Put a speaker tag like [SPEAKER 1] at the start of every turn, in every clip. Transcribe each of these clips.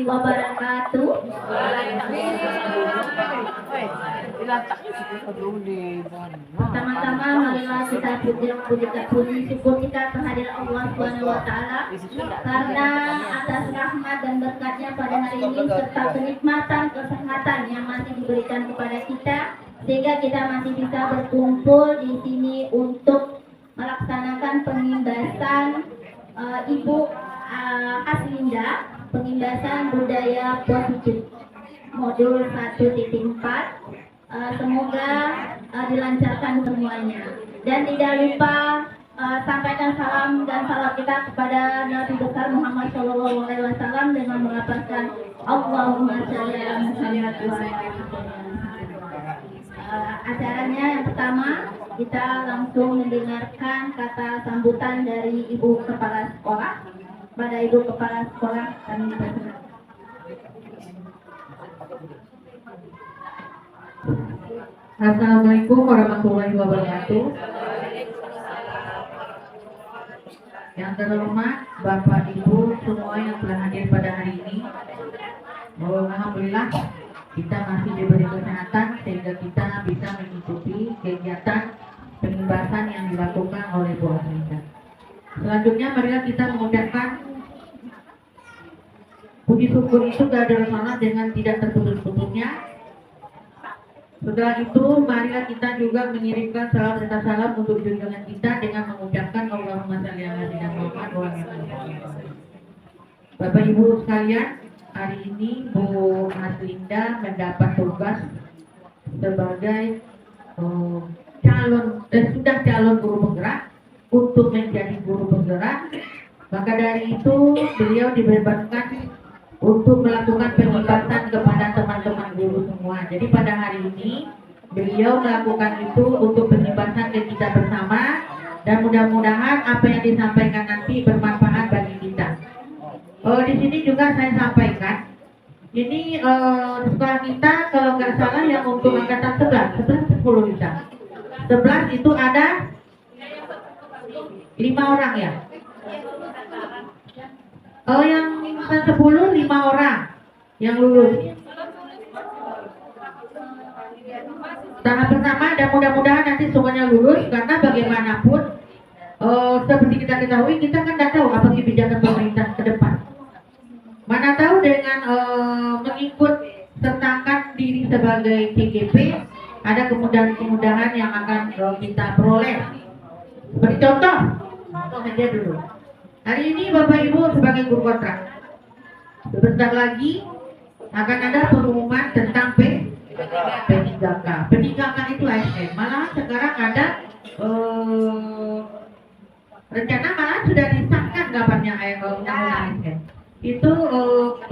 [SPEAKER 1] wabarakatuh. Pertama-tama marilah kita puji syukur kita kehadiran Allah Subhanahu wa taala karena atas rahmat dan berkatnya pada hari ini serta kenikmatan kesehatan yang masih diberikan kepada kita sehingga kita masih bisa berkumpul di sini untuk melaksanakan pengimbasan Ibu Haslinda, pengimbasan budaya positif modul 1.4. Semoga dilancarkan semuanya dan tidak lupa sampaikan salam dan salam kita kepada Nabi besar Muhammad Shallallahu Alaihi Wasallam dengan melafazkan Allahumma sholli ala Muhammad wa ala acaranya yang pertama kita langsung mendengarkan kata sambutan dari Ibu Kepala Sekolah. Pada Ibu Kepala Sekolah kami persilakan.
[SPEAKER 2] Assalamualaikum warahmatullahi wabarakatuh. Yang terhormat Bapak Ibu semua yang telah hadir pada hari ini. Alhamdulillah kita masih diberi kesehatan sehingga kita bisa mengikuti kegiatan pengimbasan yang dilakukan oleh Bu Haslinda. Selanjutnya marilah kita mengucapkan puji syukur itu kepada Allah dengan tidak terputus-putusnya. Setelah itu, marilah kita juga mengirimkan salam serta salam untuk junjungan kita dengan mengucapkan Allahumma sholli ala sayyidina Muhammad wa ala alihi. Bapak Ibu sekalian, hari ini Bu Haslinda mendapat tugas sebagai sudah calon guru penggerak untuk menjadi guru penggerak. Maka dari itu beliau dibebankan untuk melakukan pengobatan kepada teman-teman guru semua. Jadi pada hari ini beliau melakukan itu untuk pengobatan ke kita bersama dan mudah-mudahan apa yang disampaikan nanti bermanfaat bagi kita. Di sini juga saya sampaikan, ini sekolah kita kalau nggak salah yang untuk angkatan 11, 10 bisa. 11 itu ada 5 orang ya. Yang 10 5 orang yang lulus. Tahap pertama dan mudah-mudahan nanti semuanya lulus karena bagaimanapun seperti kita ketahui kita kan tidak tahu apa kebijakan pemerintah ke depan. Mana tahu dengan mengikut sertakan diri sebagai TGP ada kemudahan-kemudahan yang akan kita peroleh. Seperti contoh saja dulu. Hari ini Bapak Ibu sebagai guru kontrak, sebentar lagi akan ada pengumuman tentang P3K. P3K itu ASN. Malah sekarang ada rencana malah sudah disahkan kabarnya undang-undang ASN. Itu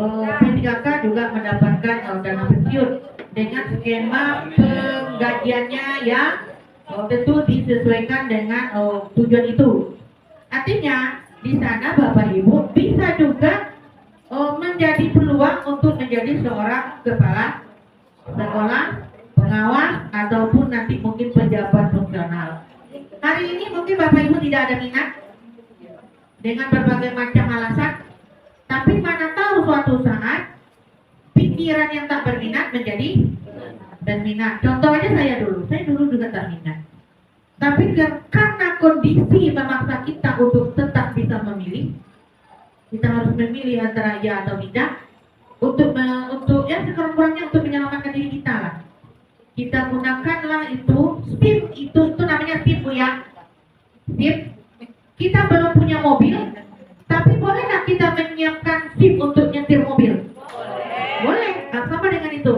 [SPEAKER 2] P3K juga mendapatkan dana pensiun dengan skema penggajiannya yang tentu disesuaikan dengan tujuan itu. Artinya di sana Bapak Ibu bisa juga menjadi peluang untuk menjadi seorang kepala sekolah, pengawas ataupun nanti mungkin pejabat fungsional. Hari ini mungkin Bapak Ibu tidak ada minat dengan berbagai macam alasan, tapi mana tahu suatu saat pikiran yang tak berminat menjadi berminat. Contoh aja saya dulu juga tak minat. Tapi karena kondisi memaksa kita untuk tetap bisa memilih, kita harus memilih antara ya atau tidak untuk ya sekurang-kurangnya untuk menyelamatkan diri kita lah. Kita gunakanlah itu SIM itu namanya SIM Bu ya. SIM. Kita belum punya mobil, tapi bolehlah kita menyiapkan SIM untuk nyetir mobil? Boleh. Nah, sama dengan itu.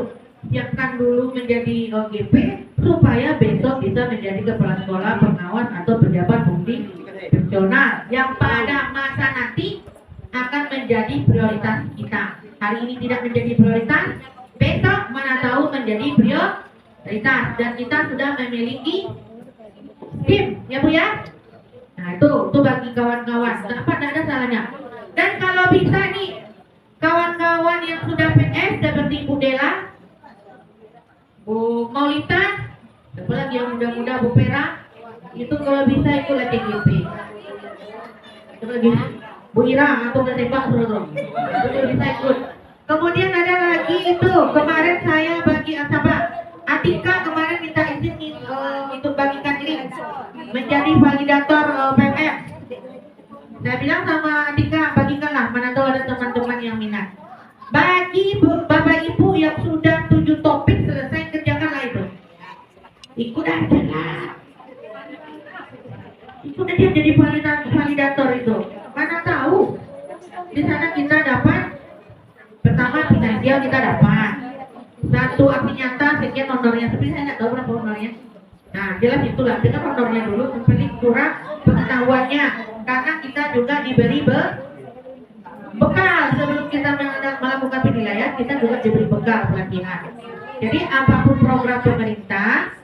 [SPEAKER 2] Siapkan dulu menjadi OGP supaya besok bisa menjadi kepala sekolah, pengawas atau pejabat fungsional yang pada masa nanti akan menjadi prioritas kita. Hari ini tidak menjadi prioritas, besok mana tahu menjadi prioritas dan kita sudah memiliki SIM ya Bu ya. Nah itu bagi kawan-kawan, kenapa tidak ada salahnya. Dan kalau bisa nih kawan-kawan yang sudah PNS seperti Bu Dela, Bu Maulita, apalagi yang muda-muda Bu Pera, itu kalau bisa ikut TGP. Apalagi Bu Ira atau udah tembak itu bisa ikut. itu kemarin saya bagi Asaba. Atika kemarin minta izin untuk bagikan link menjadi validator PMF. Saya bilang sama Atika, bagikanlah, mana tahu ada teman-teman yang minat. Bagi Bapak Ibu yang sudah 7 topik selesai, kerjakanlah itu. Ikut aja lah. Ikut aja jadi validator itu. Mana tahu di sana kita dapat pertama finansial kita dapat. Satu aksi nyata sekian honornya, tapi saya nggak tahu berapa honornya. Nah jelas itulah, kita honornya dulu, paling kurang pengetahuannya, karena kita juga diberi bekal sebelum kita melakukan penilaian, kita juga diberi bekal pelatihan. Jadi apapun program pemerintah,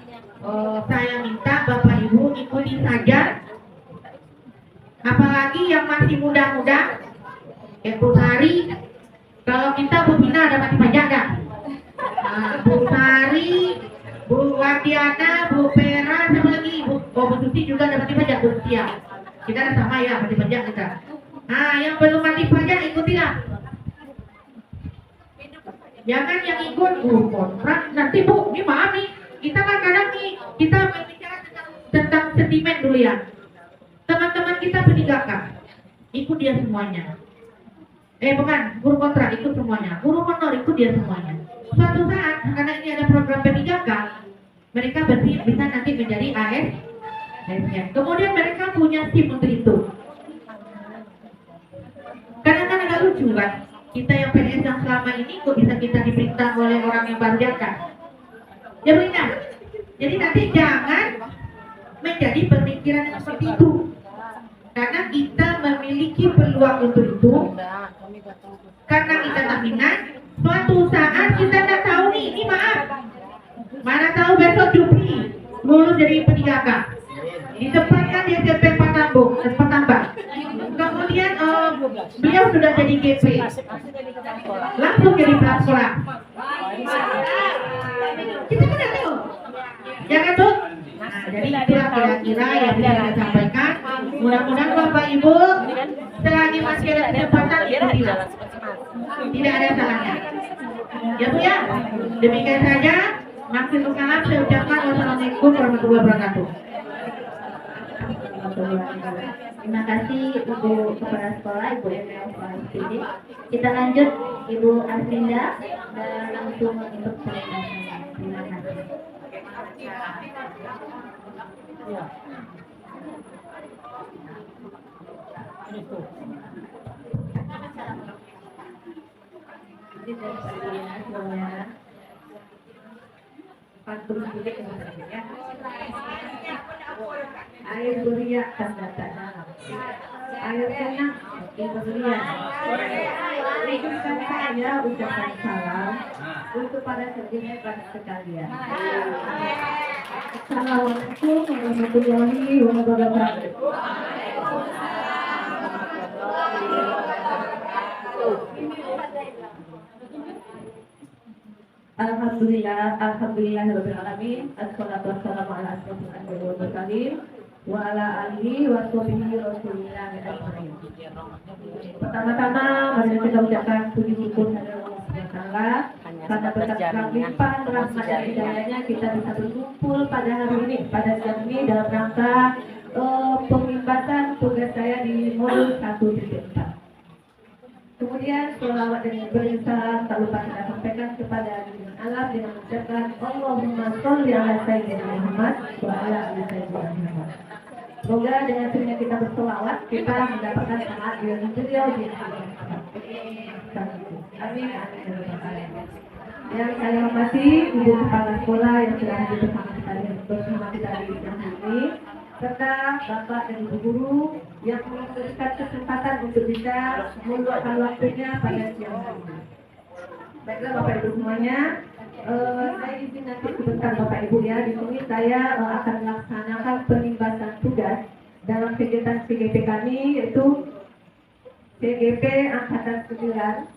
[SPEAKER 2] saya minta Bapak Ibu ikuti saja. Apalagi yang masih muda-muda, Bu Sari, kalau kita membina ada mati pajak kan? Bu Sari, Bu Wardiana, Bu Pera, sama lagi Bu Susi juga ada mati pajak, Bu Sia. Kita ada sama ya mati pajak kita. Nah, yang belum mati pajak ikutilah. Jangan yang ikut kontrak nanti Bu, ini maaf nih, kita kan kadang nih kita berbicara tentang sentimen dulu ya. Teman-teman kita pendidikan, ikut dia semuanya. Bukan, guru kontrak ikut semuanya, guru honor ikut dia semuanya. Suatu saat, karena ini ada program P3K, mereka bisa nanti menjadi ASN. Kemudian mereka punya SIM untuk itu. Kadang-kadang agak lucu kan, kita yang PNS yang selama ini kok bisa kita diperintah oleh orang yang baru datang. Ya benar. Jadi nanti jangan menjadi pemikiran yang seperti itu. Karena kita memiliki peluang untuk itu. Karena kita tak minat, suatu saat kita tak tahu nih, ini maaf. Mana tahu besok Jupri lulus dari P3K. Ditempatkan di SMP Patambak. Kemudian beliau sudah jadi GP. Langsung jadi kepala sekolah. Kita kan tahu. Jangan tuh. Nah, jadi itulah kira-kira yang bisa saya sampaikan. Mudah-mudahan Bapak Ibu selagi masih ada kesempatan ikutilah. Tidak ada salahnya. Ya Bu ya. Demikian saja. Maksud salam saya ucapkan wassalamualaikum warahmatullahi wabarakatuh.
[SPEAKER 1] Terima kasih Ibu Kepala Sekolah, Ibu Emel Farhidi. Kita lanjut Ibu Arvinda dan langsung untuk presentasinya. Terima kasih. Air beriak tanda tanda, air enak ibu beriak. Izinkan saya ucapkan salam untuk para senior sekalian. Assalamualaikum warahmatullahi wabarakatuh. Alhamdulillahirabbil alamin. Assalatu wassalamu ala asyrofil anbiya'i wal mursalin wa ala alihi wa sahbihi rasulillah ajmain. Pertama-tama mari kita ucapkan puji syukur kepada Allah Subhanahu wa taala karena berkat limpahan rahmat dan hidayahnya kita bisa berkumpul pada hari ini, pada jam ini dalam rangka pemimbasan tugas saya di modul 1.4. Kemudian selawat dan berisalam tak lupa kita sampaikan kepada junjungan alam dengan mengucapkan Allahumma sholli ala sayyidina Muhammad wa ala ali sayyidina Muhammad. Semoga dengan sering kita berselawat kita mendapatkan saat yang beliau di amin. Amin. Yang saya hormati Ibu Kepala Sekolah yang sudah hadir bersama kita di siang ini, serta Bapak dan Ibu Guru yang memberikan kesempatan untuk bisa meluangkan waktunya pada siang hari ini. Baiklah Bapak Ibu semuanya, saya izin nanti sebentar Bapak Ibu ya, di sini saya akan melaksanakan penimbasan tugas dalam kegiatan CGP kami, yaitu CGP Angkatan 9.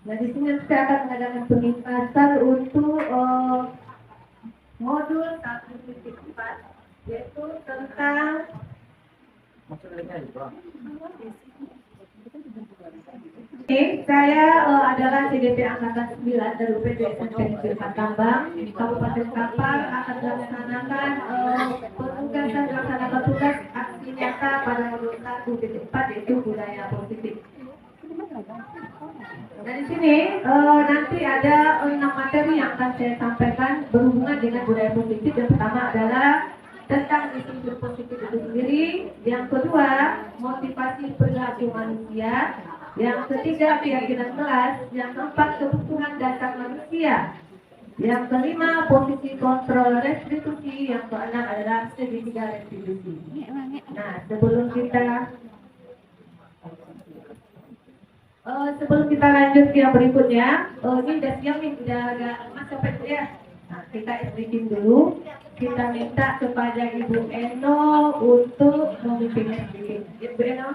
[SPEAKER 1] Nah di sini saya akan mengadakan penimbasan untuk modul 1.4, yaitu tentang
[SPEAKER 2] Oke, saya adalah CDP Angkatan 9 dari UPT SMP Negeri Tambang, Kabupaten Kampar akan melaksanakan penugasan melaksanakan tugas aksi nyata pada modul 1.4 yaitu budaya positif. Dari sini nanti ada 6 materi yang akan saya sampaikan berhubungan dengan budaya positif. Yang pertama adalah tentang isi hidup positif itu sendiri. Yang kedua, motivasi perilaku manusia. Yang ketiga, keyakinan kelas. Yang keempat, kebutuhan dasar manusia. Yang kelima, posisi kontrol restitusi. Yang keenam adalah segitiga restitusi. Nah, sebelum kita lanjut ke yang berikutnya, ini udah siang nih, udah agak mas sampai dulu ya. Nah, kita explain dulu. Kita minta kepada Ibu Eno untuk memimpinnya sedikit. Ibu Eno.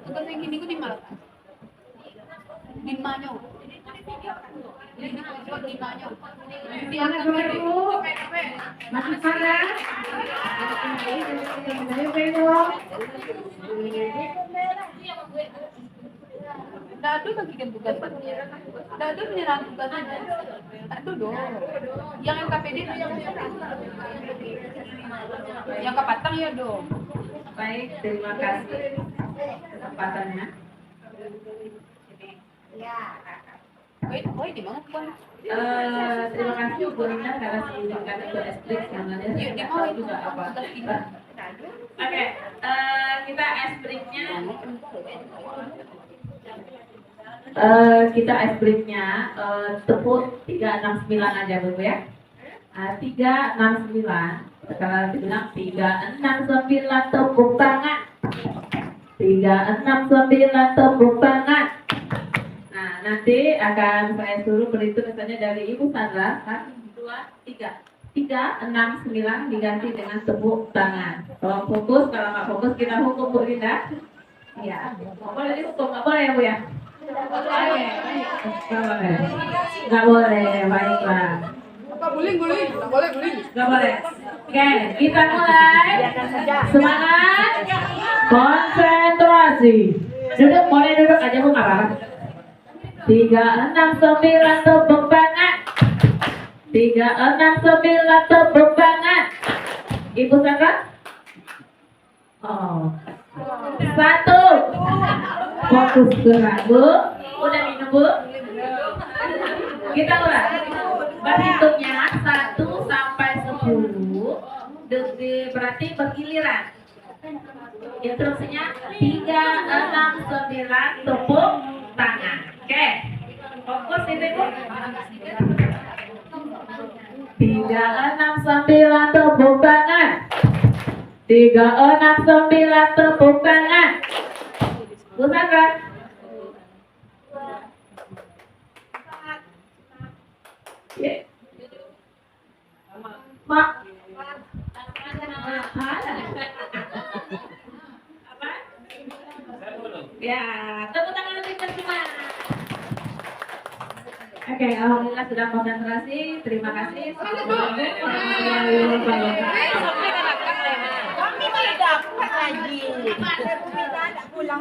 [SPEAKER 3] Tugas yang gini ko di mana? Di mana?
[SPEAKER 2] Semangat Ibu. Masih semangat. Ibu Eno.
[SPEAKER 3] Dado bagikan tugas. Dado menyerang tugasnya. Dado dong. Yang KPD yang kapatang ya dong.
[SPEAKER 2] Baik, terima kasih kesempatannya.
[SPEAKER 3] Di mana tuh?
[SPEAKER 2] Terima kasih Bu Rina karena mengizinkan itu eksplik namanya. Saya tahu juga apa. Oke, kita ekspliknya. Kita ekspliknya tepuk 369 aja Bu ya. 369. Sekarang dibilang 369 tepuk tangan. 369 tepuk tangan. Nah, nanti akan saya suruh berhitung misalnya dari Ibu Sandra 1, 2, 3. 369 diganti dengan tepuk tangan. Kalau fokus, kalau nggak fokus kita hukum Bu Linda. Iya. Nggak boleh dihukum, nggak boleh ya Bu ya? Nggak boleh. Nggak boleh, baiklah.
[SPEAKER 3] Boleh.
[SPEAKER 2] Nggak boleh. Oke, kita mulai. Semangat. Konsentrasi. Duduk, boleh duduk aja Bu, nggak apa-apa. 369 tepuk tangan. 369 tepuk tangan. Ibu Sandra? Oh. 1. Fokus gerak Bu. Udah minum Bu? Kita ulang. Berhitungnya 1 sampai 10. Berarti bergiliran. Instruksinya 369 tepuk tangan. Oke. Fokus ini Bu. 369 tepuk tangan. 369 tepuk tangan. Bu Sandra. Mak. Apa? Ya, tepuk tangan untuk semua. Oke, alhamdulillah sudah konsentrasi. Terima kasih.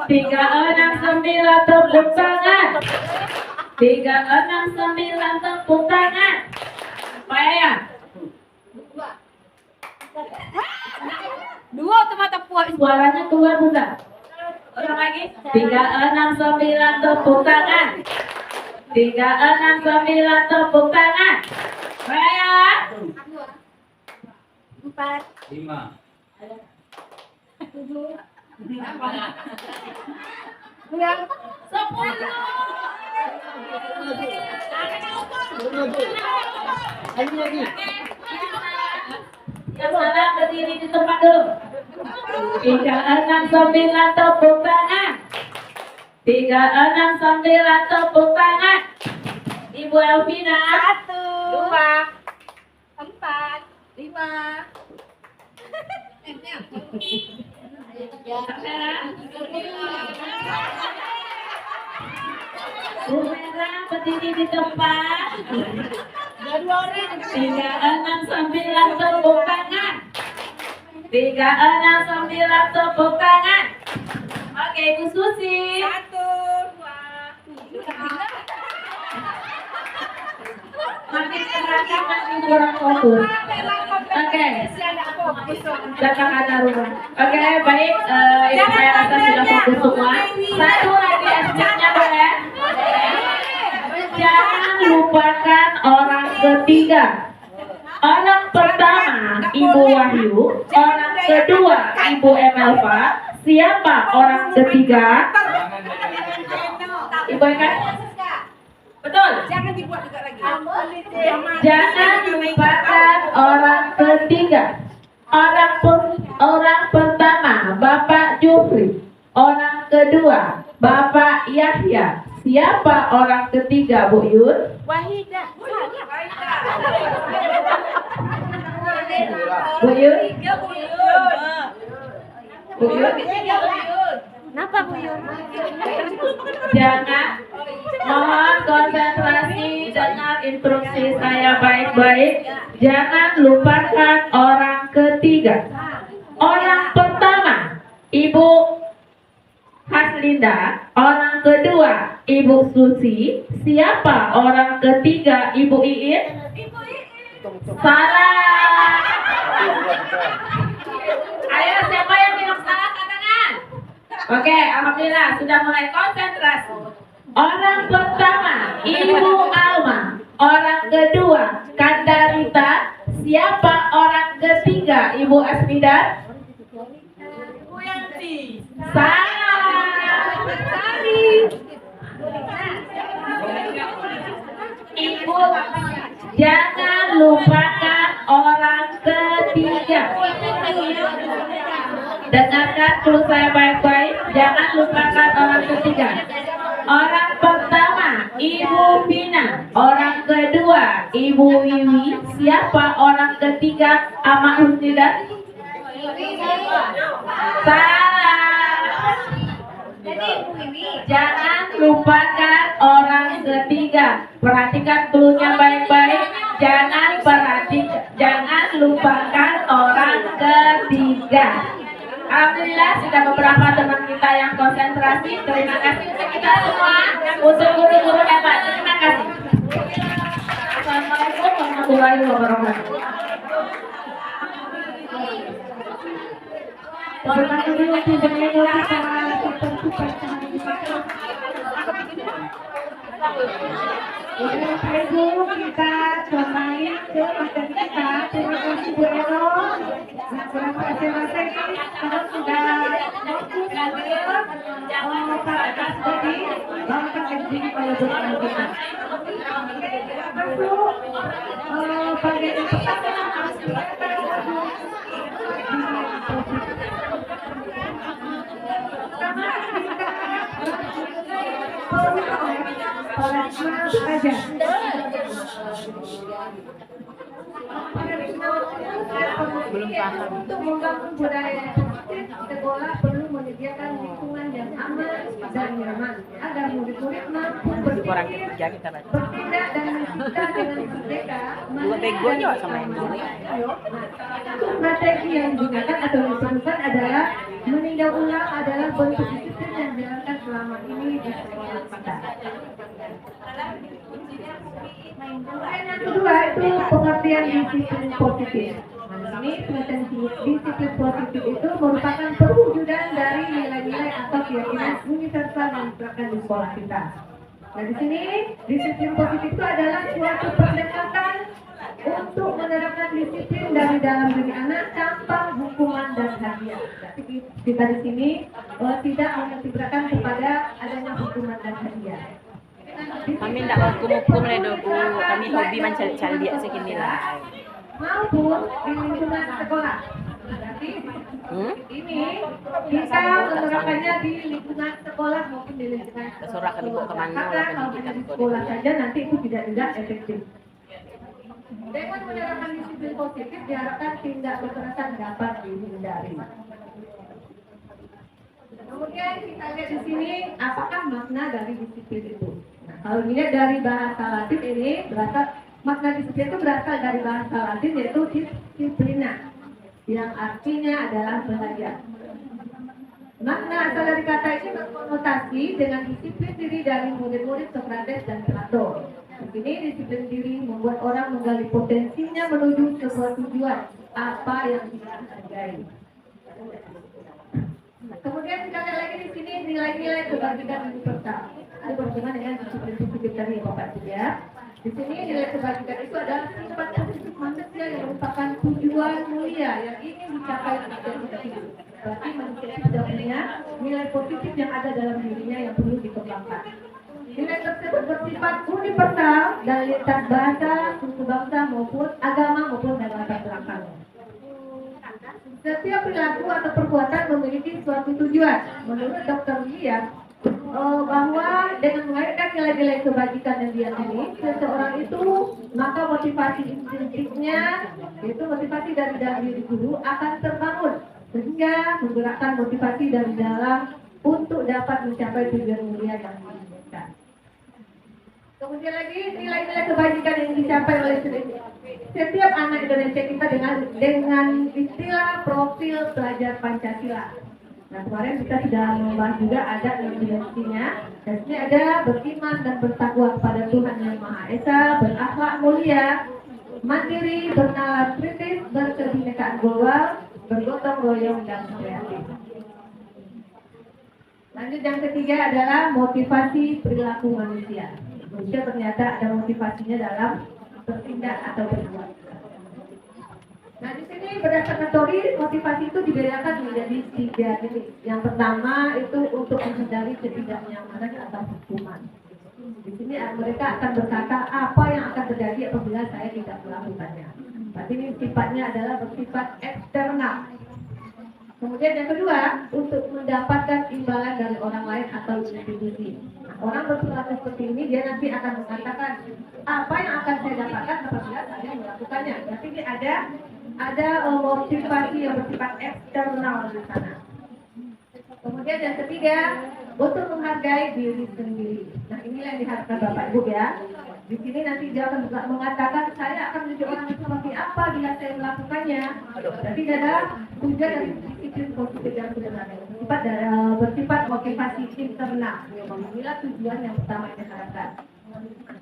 [SPEAKER 2] Tiga enam sembilan tepuk tangan. 369 tepuk tangan. Maya.
[SPEAKER 3] 2 mata puas.
[SPEAKER 2] Suaranya keluar Bunda. Ulang lagi. 369 tepuk tangan. 369 tepuk tangan. Maya.
[SPEAKER 3] 4.
[SPEAKER 4] 5.
[SPEAKER 2] 10. Yang mana berdiri di tempat dulu. 369 tepuk tangan. 369 tepuk tangan. Ibu Elvina.
[SPEAKER 3] 1, 2, 4, 5.
[SPEAKER 2] Bu Merah berdiri di tempat. 369 tepuk tangan.
[SPEAKER 1] 369 tepuk tangan. Oke, Ibu Susi.
[SPEAKER 3] 1, 2,
[SPEAKER 1] Makin terangkan makin kurang fokus. Oke. Jangan ada rumah. Oke, baik. Ini saya rasa sudah fokus semua. Satu lagi aspeknya boleh. Jangan lupakan orang ketiga. Orang pertama Ibu Wahyu, orang kedua Ibu Emelva. Siapa orang ketiga? Ibu Eka? Betul.
[SPEAKER 3] jangan dibuat juga lagi.
[SPEAKER 1] Jangan lupakan orang ketiga. Orang pertama Bapak Jufri. Orang kedua Bapak Yahya. Siapa orang ketiga, Bu Yun?
[SPEAKER 3] Wahidah.
[SPEAKER 1] Bu Yun? Bu Yun?
[SPEAKER 3] Kenapa Bu Yun?
[SPEAKER 1] Jangan, mohon konsentrasi, dengar instruksi saya baik-baik. Jangan lupakan orang ketiga. Orang pertama Ibu Haslinda, orang kedua Ibu Susi. Siapa orang ketiga, Ibu Iin? Salah. Ayo, siapa yang bilang salah angkat tangan? Oke, alhamdulillah sudah mulai konsentrasi. Orang pertama Ibu Alma, orang kedua Kandarita. Siapa orang ketiga, Ibu Asmida?
[SPEAKER 3] Bu Yanti.
[SPEAKER 1] Salah. Ibu, jangan lupakan orang ketiga. Dengarkan dulu saya baik-baik. Jangan lupakan orang ketiga. Orang pertama Ibu Vina, orang kedua Ibu Wiwi. Siapa orang ketiga, Ama Husnida? Salah. Jangan lupakan orang ketiga. Perhatikan cluenya baik-baik. Jangan lupakan orang ketiga. Alhamdulillah sudah beberapa teman kita yang konsentrasi. Terima kasih untuk kita semua, untuk guru-guru hebat. Terima kasih. Assalamualaikum warahmatullahi wabarakatuh.
[SPEAKER 2] Ibu kita kembali ke materi kita. Terima kasih Bu Eno. Kurang masing-masing kalau sudah fokus pada tadi langkah izin pada doa kita. Masuk bagian yang pertama.
[SPEAKER 3] Belum paham.
[SPEAKER 2] Untuk membangun budaya sekolah perlu menyediakan lingkungan yang aman dan nyaman agar murid-murid mampu
[SPEAKER 3] Orang
[SPEAKER 2] berpikir,
[SPEAKER 3] ketiga kita baca.
[SPEAKER 2] bertindak dan mencipta dengan merdeka.
[SPEAKER 3] Dua bego juga sama yang dulu.
[SPEAKER 2] Strategi yang digunakan atau diperlukan adalah meninjau ulang adalah bentuk disiplin yang dilakukan selama ini di sekolah kita. Yang kedua itu pengertian disiplin positif. Nah, ini pengertian disiplin positif itu merupakan perwujudan dari nilai-nilai atau keyakinan universal yang diterapkan di sekolah kita. Nah, di sini disiplin positif itu adalah suatu pendekatan untuk menerapkan disiplin dari dalam diri anak tanpa hukuman dan hadiah. Jadi kita di sini tidak mengibaratkan kepada adanya hukuman dan hadiah.
[SPEAKER 3] Kami tidak hukum-hukum lah Bu. Kami hobi mencari-cari dia segini lah.
[SPEAKER 2] Maupun di lingkungan sekolah. Jadi ini kita menerapkannya di lingkungan sekolah maupun di lingkungan
[SPEAKER 3] Terserah kami bawa kemana
[SPEAKER 2] Karena
[SPEAKER 3] lah
[SPEAKER 2] kalau hanya di sekolah saja nanti itu tidak efektif. Dengan menerapkan disiplin positif diharapkan tindak kekerasan dapat dihindari. Kemudian kita lihat di sini apakah makna dari disiplin itu. Nah, kalau dilihat dari bahasa Latin ini makna disiplin itu berasal dari bahasa Latin yaitu disiplina,
[SPEAKER 4] yang artinya adalah belajar. Makna asal dari kata ini berkonotasi dengan disiplin diri dari murid-murid Sokrates dan Plato. Di sini disiplin diri membuat orang menggali potensinya menuju sebuah tujuan apa yang dia hargai. Kemudian kita lihat lagi di sini nilai-nilai kebajikan universal. Itu berhubungan dengan disiplin-disiplin tadi ya Bapak Ibu ya. Di sini nilai kebajikan itu adalah sifat positif manusia yang merupakan tujuan mulia yang ingin dicapai oleh hidup. Berarti manusia sudah punya nilai positif yang ada dalam dirinya yang perlu dikembangkan. Nilai tersebut bersifat universal dari lintas bahasa, suku bangsa maupun agama maupun dalam latar belakang. Setiap perilaku atau perbuatan memiliki suatu tujuan. Menurut Dr. William, bahwa dengan melahirkan nilai-nilai kebajikan yang dia miliki, seseorang itu maka motivasi intrinsiknya, yaitu motivasi dari diri guru akan terbangun sehingga menggerakkan motivasi dari dalam untuk dapat mencapai tujuan mulia yang diinginkan. Kemudian lagi nilai-nilai kebajikan yang dicapai oleh setiap anak Indonesia kita dengan istilah profil pelajar Pancasila. Nah kemarin kita sudah membahas juga ada definisinya. Dan sini ada beriman dan bertakwa kepada Tuhan Yang Maha Esa, berakhlak mulia, mandiri, bernalar kritis, berkebinekaan global, bergotong royong dan kreatif. Lanjut yang ketiga adalah motivasi perilaku manusia. Manusia ternyata ada motivasinya dalam bertindak atau berbuat. Nah di sini berdasarkan teori motivasi itu dibedakan menjadi 3 jenis. Yang pertama itu untuk menghindari ketidaknyamanan atau hukuman. Di sini mereka akan berkata apa yang akan terjadi apabila saya tidak melakukannya. Tapi ini sifatnya adalah bersifat eksternal. Kemudian yang kedua untuk mendapatkan imbalan dari orang lain atau institusi. Nah, orang berperilaku seperti ini dia nanti akan mengatakan apa yang akan saya dapatkan apabila saya melakukannya. Tapi ini ada motivasi yang bersifat eksternal di sana. Kemudian yang ketiga untuk menghargai diri sendiri. Nah inilah yang diharapkan Bapak Ibu ya. Di sini nanti dia akan mengatakan saya akan menjadi orang seperti apa bila saya melakukannya. Jadi ada tujuan dari disiplin positif yang sebenarnya bersifat motivasi internal. Inilah tujuan yang pertama yang diharapkan.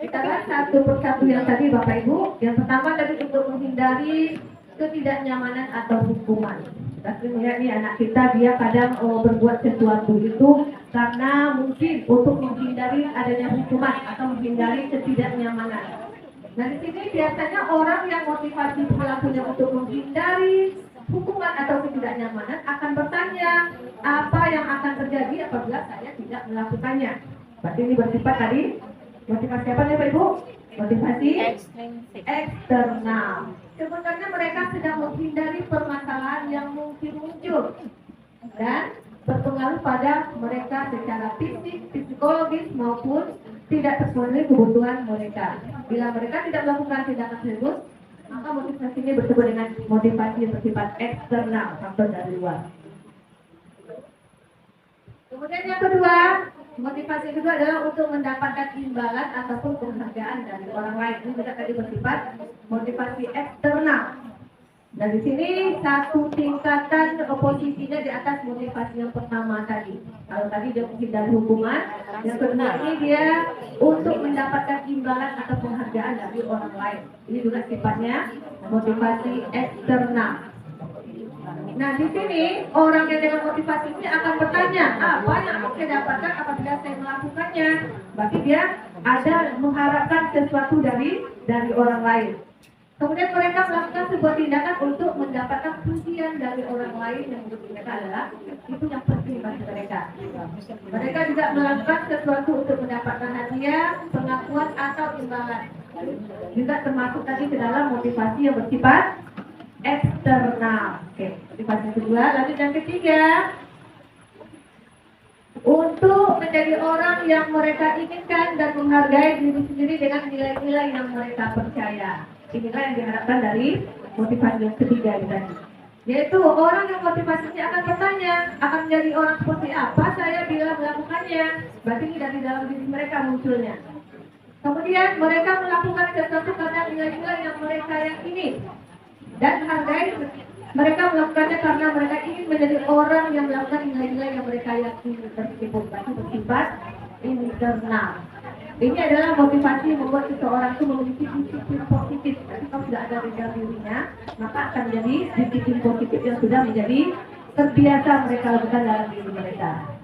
[SPEAKER 4] Kita lihat satu persatu yang tadi Bapak Ibu. Yang pertama tadi untuk menghindari ketidaknyamanan atau hukuman. Kita melihat nih anak kita dia kadang berbuat sesuatu itu karena mungkin untuk menghindari adanya hukuman atau menghindari ketidaknyamanan. Nah di sini biasanya orang yang motivasi perilakunya untuk menghindari hukuman atau ketidaknyamanan akan bertanya apa yang akan terjadi apabila saya tidak melakukannya. Berarti ini bersifat tadi motivasi apa nih Pak Ibu? Motivasi eksternal. Sebenarnya mereka sedang menghindari permasalahan yang mungkin muncul dan berpengaruh pada mereka secara fisik, psikologis maupun tidak terpenuhi kebutuhan mereka. Bila mereka tidak melakukan tindakan tersebut, maka motivasi ini bersebut dengan motivasi yang bersifat eksternal atau dari luar. Kemudian yang kedua, motivasi kedua adalah untuk mendapatkan imbalan ataupun penghargaan dari orang lain. Ini juga tadi bersifat motivasi eksternal. Nah di sini satu tingkatan posisinya di atas motivasi yang pertama tadi. Kalau tadi dia menghindari hukuman, yang kedua ini dia untuk mendapatkan imbalan atau penghargaan dari orang lain. Ini juga sifatnya motivasi eksternal. Nah di sini orang yang dengan motivasi ini akan bertanya apa yang akan saya dapatkan apabila saya melakukannya. Berarti dia ada mengharapkan sesuatu dari orang lain. Kemudian mereka melakukan sebuah tindakan untuk mendapatkan pujian dari orang lain yang menurut mereka adalah itu yang penting bagi mereka. Mereka juga melakukan sesuatu untuk mendapatkan hadiah, pengakuan atau imbalan. Juga termasuk tadi ke dalam motivasi yang bersifat eksternal. Oke, motivasi kedua. Lanjut yang ketiga, untuk menjadi orang yang mereka inginkan dan menghargai diri sendiri dengan nilai-nilai yang mereka percaya. Inilah yang diharapkan dari motivasi yang ketiga tadi. Yaitu orang yang motivasinya akan bertanya, akan menjadi orang seperti apa saya bila melakukannya. Berarti ini dari dalam diri mereka munculnya. Kemudian mereka melakukan sesuatu karena nilai-nilai yang mereka yakini dan hargai Mereka melakukannya karena mereka ingin menjadi orang yang melakukan nilai-nilai yang mereka yakini bersifat internal. Ini adalah motivasi yang membuat seseorang itu memiliki disiplin positif. Jadi kalau sudah ada di dalam dirinya, maka akan menjadi disiplin positif yang sudah menjadi terbiasa mereka lakukan dalam diri mereka.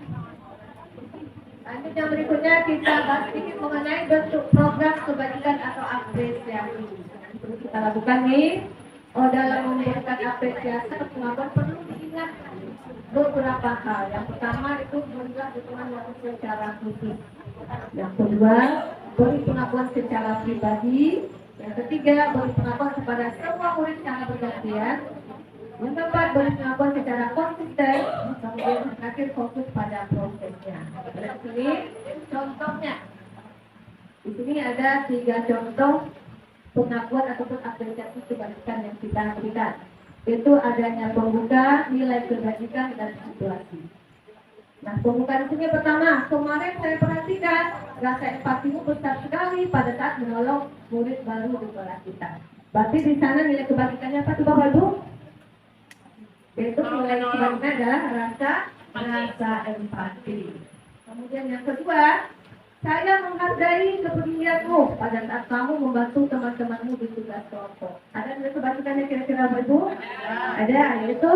[SPEAKER 4] Lanjut yang berikutnya kita bahas sedikit mengenai bentuk program kebajikan atau apresiasi. Yang perlu kita lakukan nih, dalam memberikan apresiasi atau pengakuan perlu diingat beberapa hal. Yang pertama itu berilah dukungan yang secara khusus. Yang kedua, beri pengakuan secara pribadi. Yang ketiga, beri pengakuan kepada semua murid secara bergantian. Yang keempat, beri pengakuan secara konsisten. Kemudian terakhir fokus pada prosesnya. Di sini contohnya. Di sini ada 3 contoh pengakuan ataupun apresiasi kebajikan yang kita berikan. Itu adanya pembuka, nilai kebajikan, dan situasi. Nah, pembukaan di sini pertama, kemarin saya perhatikan rasa empatimu besar sekali pada saat menolong murid baru di kelas kita. Berarti di sana nilai kebajikannya apa tuh Bapak Ibu? Yaitu nilai kebajikan adalah rasa empati. Kemudian yang kedua, saya menghargai kepedulianmu pada saat kamu membantu teman-temanmu di tugas kelompok. Ada nilai kebajikannya kira-kira Bapak Ibu? Ada, yaitu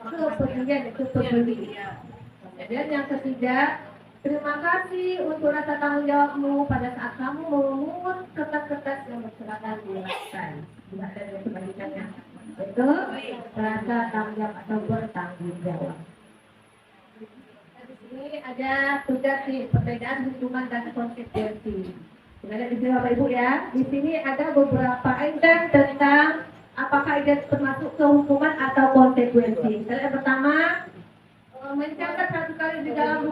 [SPEAKER 4] kepedulian, itu peduli. Dan yang ketiga, terima kasih untuk rasa tanggung jawabmu pada saat kamu memungut kertas-kertas yang berserakan di lantai. Tidak ada yang kebalikannya. Itu rasa tanggung jawab atau bertanggung jawab. Di sini ada tugas di perbedaan hukuman dan konsekuensi. Ada di sini Bapak Ibu ya. Di sini ada beberapa item tentang apakah itu termasuk ke hukuman atau konsekuensi. Yang pertama, mencatat 1 kali di dalam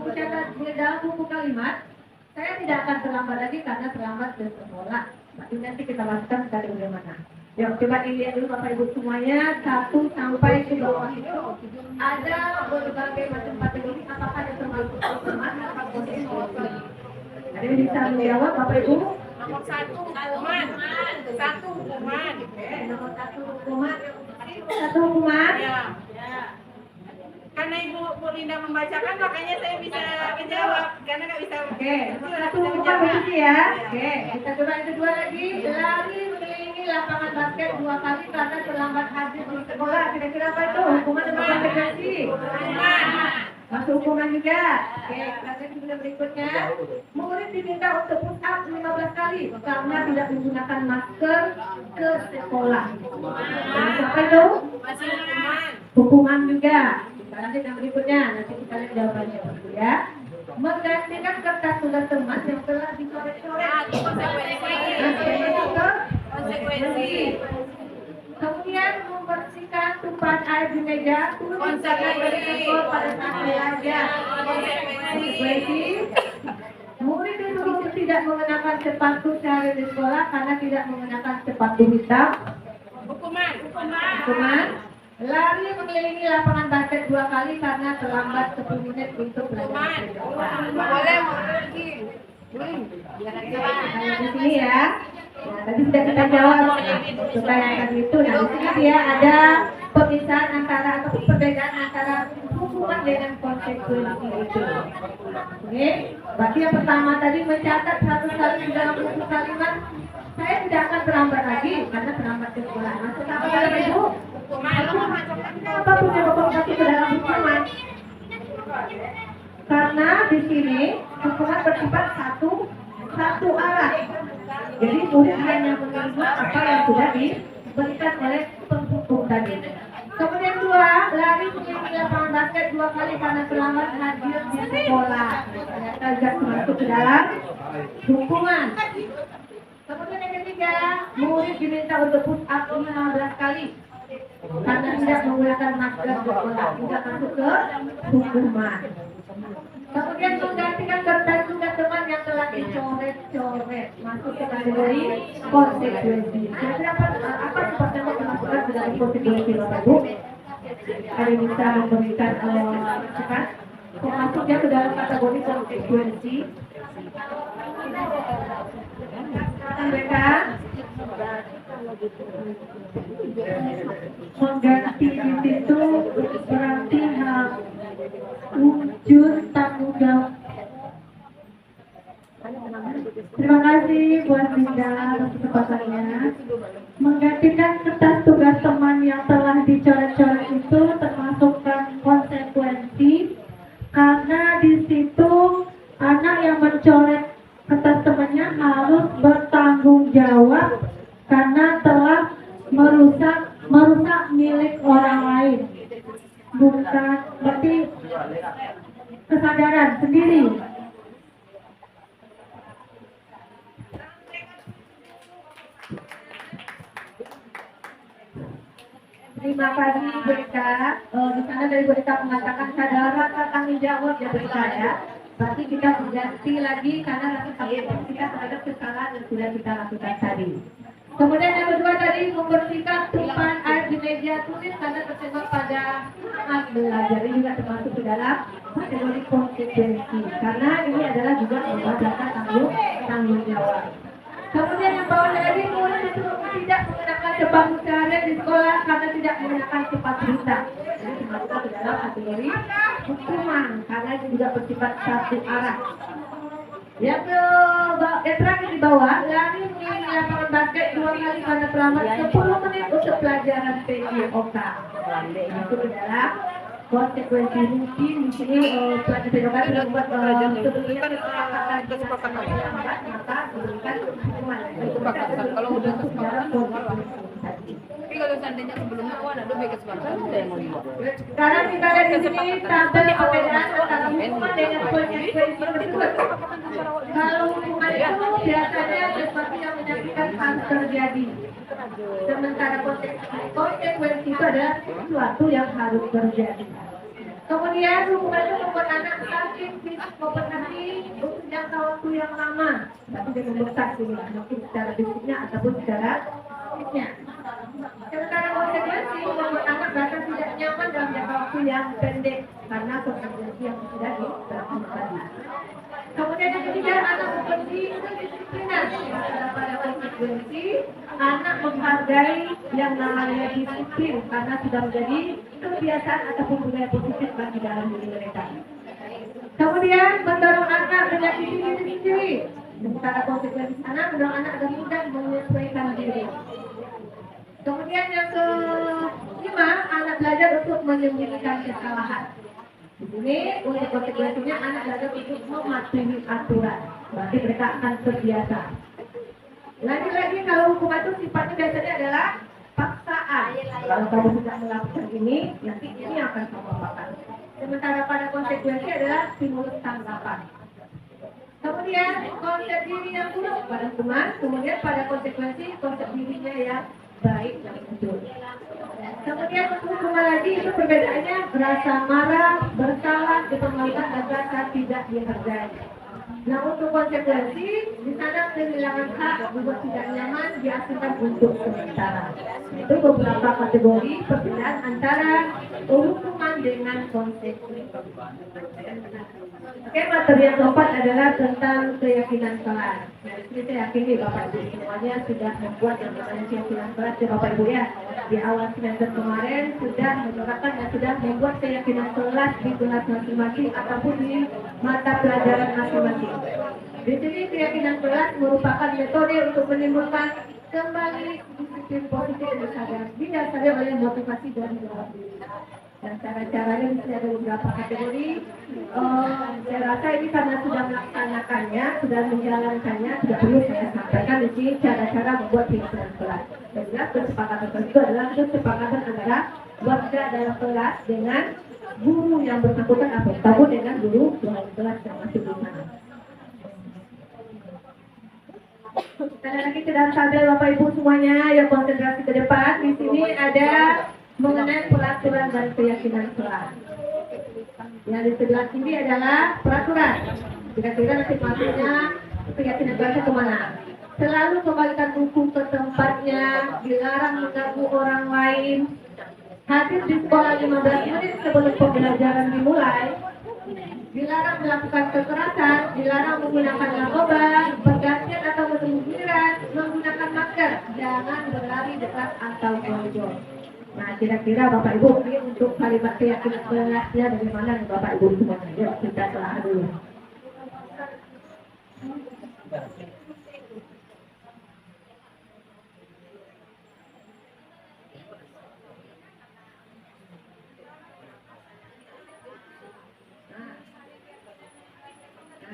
[SPEAKER 4] buku kalimat, saya tidak akan terlambat lagi karena terlambat ke sekolah. Nanti kita masukkan dari bagaimana. Yuk coba dilihat dulu Bapak Ibu semuanya 1 sampai ke bawah itu ada berbagai macam kategori apakah ada termasuk hukuman atau konsekuensi. Ada yang bisa menjawab Bapak Ibu?
[SPEAKER 3] Nomor 1 hukuman. 1 hukuman.
[SPEAKER 4] Nomor 1 hukuman. 1 hukuman.
[SPEAKER 3] Ya. Karena Ibu Linda membacakan, makanya saya bisa menjawab. Karena nggak bisa.
[SPEAKER 4] Oke, satu hukuman begitu ya. Oke, kita coba yang kedua lagi. Lari mengelilingi lapangan basket 2 kali karena terlambat hadir di sekolah. Kira-kira apa itu? Hukuman atau konsekuensi?
[SPEAKER 3] Hukuman.
[SPEAKER 4] Masuk hukuman juga. Oke, kita ke berikutnya. Murid diminta untuk push up 15 kali karena tidak menggunakan masker ke sekolah. Apa itu?
[SPEAKER 3] Masih hukuman.
[SPEAKER 4] Hukuman juga. Lanjut yang berikutnya, nanti kita lihat jawabannya dulu ya. Menggantikan kertas tugas teman yang telah dicoret-coret.
[SPEAKER 3] Konsekuensi.
[SPEAKER 4] Kemudian membersihkan tumpahan air di meja. Konsekuensi. Pada saat belajar. Konsekuensi. Murid disuruh tidak mengenakan sepatu sehari di sekolah karena tidak mengenakan sepatu hitam. Hukuman. Lari mengelilingi lapangan basket 2 kali karena terlambat 10 menit untuk belajar.
[SPEAKER 3] Boleh lagi.
[SPEAKER 4] Nah, di sini ya. Nah, tadi sudah kita jawab pertanyaan itu. Nah, di sini dia ada pemisahan antara atau perbedaan antara hukuman dengan konsekuensi itu. Oke, berarti yang pertama tadi mencatat 100 kali di dalam buku kalimat. Saya tidak akan terlambat lagi karena terlambat ke sekolah. Maksud apa kalian Ibu? Apa punya Bapak kasih ke dalam hukuman? Karena di sini hukuman bersifat satu arah. Jadi murid hanya menerima apa yang sudah diberikan oleh penghukum tadi. Kemudian 2, lari mengelilingi lapangan basket 2 kali karena terlambat hadir di sekolah. Ternyata juga masuk ke dalam hukuman. Kemudian yang ketiga, murid diminta untuk push up 15 kali karena tidak menggunakan masker di sekolah, tidak masuk ke hukuman. Kemudian menggantikan kertas tugas teman yang telah dicoret-coret, masuk ke kategori konsekuensi. Jadi apa seperti yang dimasukkan ke dalam konsekuensi Bapak Ibu? Ada yang bisa memberikan masukan? Masuknya ke dalam kategori konsekuensi. Mereka Mengganti di situ berarti wujud tanggung jawab. Terima kasih buat Linda atas kesempatannya. Menggantikan kertas tugas teman yang telah dicoret-coret itu termasukkan konsekuensi karena di situ anak yang mencoret kertas temannya harus bertanggung jawab karena telah merusak milik orang lain. Bukan berarti kesadaran sendiri. Terima kasih Bu Rita. Di sana dari Bu Rita mengatakan sadar rasa tanggung jawab ya Bu Rita ya. Berarti kita berganti lagi karena rasa tanggung jawab kita terhadap kesalahan yang sudah kita lakukan tadi. Kemudian yang kedua tadi membersihkan tumpahan air di meja tulis karena tersebar pada alat belajar. Ini juga termasuk ke dalam kategori konsekuensi karena ini adalah juga rasa tanggung jawab. Kemudian yang bawah lagi mulai itu tidak menggunakan sepatu seharian di sekolah karena tidak menggunakan sepatu berita. Ini masuk ke dalam kategori hukuman karena itu juga bersifat satu arah. Yang terakhir di bawah lari mengelilingi lapangan basket 2 kali pada selamat 10 menit untuk pelajaran PJOK. Itu adalah konsekuensi rutin di sini pelajaran PJOK sudah membuat sebelumnya kesepakatan maka diberikan hukuman.
[SPEAKER 3] Kalau udah kesepakatan, tapi kalau seandainya sebelumnya ada dua kesepakatan, saya mau dibuat.
[SPEAKER 4] Sekarang kita ada di sini tabel perbedaan antara hukuman dengan konsekuensi tersebut. Kalau hukuman itu biasanya sesuatu yang menyakitkan harus terjadi. Sementara konsekuensi itu adalah sesuatu yang harus terjadi. Kemudian hukuman itu membuat anak sakit fisik maupun hati untuk jangka waktu yang lama. Tapi dia membesar ini, mungkin secara fisiknya ataupun secara fisiknya. Sementara konsekuensi membuat anak bahkan tidak nyaman dalam jangka waktu yang pendek karena konsekuensi yang sudah diterapkan tadi. Kemudian yang ketiga, anak seperti kedisiplinan. Pada konsekuensi, anak menghargai yang namanya disiplin karena sudah menjadi kebiasaan ataupun budaya positif bagi dalam diri mereka. Kemudian mendorong anak menyakiti diri sendiri. Sementara konsekuensi anak mendorong anak agar mudah menyesuaikan diri. Kemudian yang kelima, anak belajar untuk menyembunyikan kesalahan. Di sini untuk konsekuensinya anak belajar untuk mematuhi aturan. Berarti mereka akan terbiasa. Lagi-lagi kalau hukum itu sifatnya biasanya adalah paksaan. Kalau kamu tidak melakukan ini, nanti ini akan kamu apakan. Sementara pada konsekuensi adalah stimulus tanggapan. Kemudian konsep diri yang buruk pada hukuman, kemudian pada konsekuensi konsep dirinya yang baik yang muncul. Kemudian untuk hukuman lagi itu perbedaannya rasa marah, bersalah, dipermalukan dan rasa tidak dihargai. Nah untuk konsekuensi di sana kehilangan hak, membuat tidak nyaman, diasingkan untuk sementara. Itu beberapa kategori perbedaan antara hukuman dengan konsekuensi. Oke, materi yang keempat adalah tentang keyakinan kelas. Nah, di sini saya yakin nih Bapak Ibu semuanya sudah membuat yang namanya keyakinan kelas ya Bapak Ibu ya. Di awal semester kemarin sudah menerapkan dan sudah membuat keyakinan kelas di kelas masing-masing ataupun di mata pelajaran masing-masing. Di sini keyakinan kelas merupakan metode untuk menimbulkan kembali disiplin positif dan sadar didasari oleh motivasi dan jawab diri. Dan cara-caranya bisa ada beberapa kategori. Saya rasa ini karena sudah melaksanakannya, sudah menjalankannya, tidak perlu saya sampaikan di sini cara-cara membuat keyakinan kelas. Dan jelas kesepakatan itu adalah kesepakatan antara warga dalam kelas dengan guru yang bersangkutan atau dengan guru dalam kelas yang masih di sana. Kita lagi ke dalam tabel Bapak Ibu semuanya yang konsentrasi ke depan. Di sini ada mengenai peraturan dan keyakinan kelas. Yang di sebelah kiri adalah peraturan. Kira-kira nanti maksudnya keyakinan kelasnya kemana? Selalu kembalikan buku ke tempatnya, dilarang mengganggu orang lain, hadir di sekolah 15 menit sebelum pembelajaran dimulai, dilarang melakukan kekerasan, dilarang menggunakan narkoba, bergantian atau bergiliran, menggunakan masker, jangan berlari dekat atau koridor. Nah, kira-kira Bapak Ibu ini untuk kalimat keyakinan kelasnya bagaimana nih Bapak Ibu semuanya? Yuk kita telah dulu.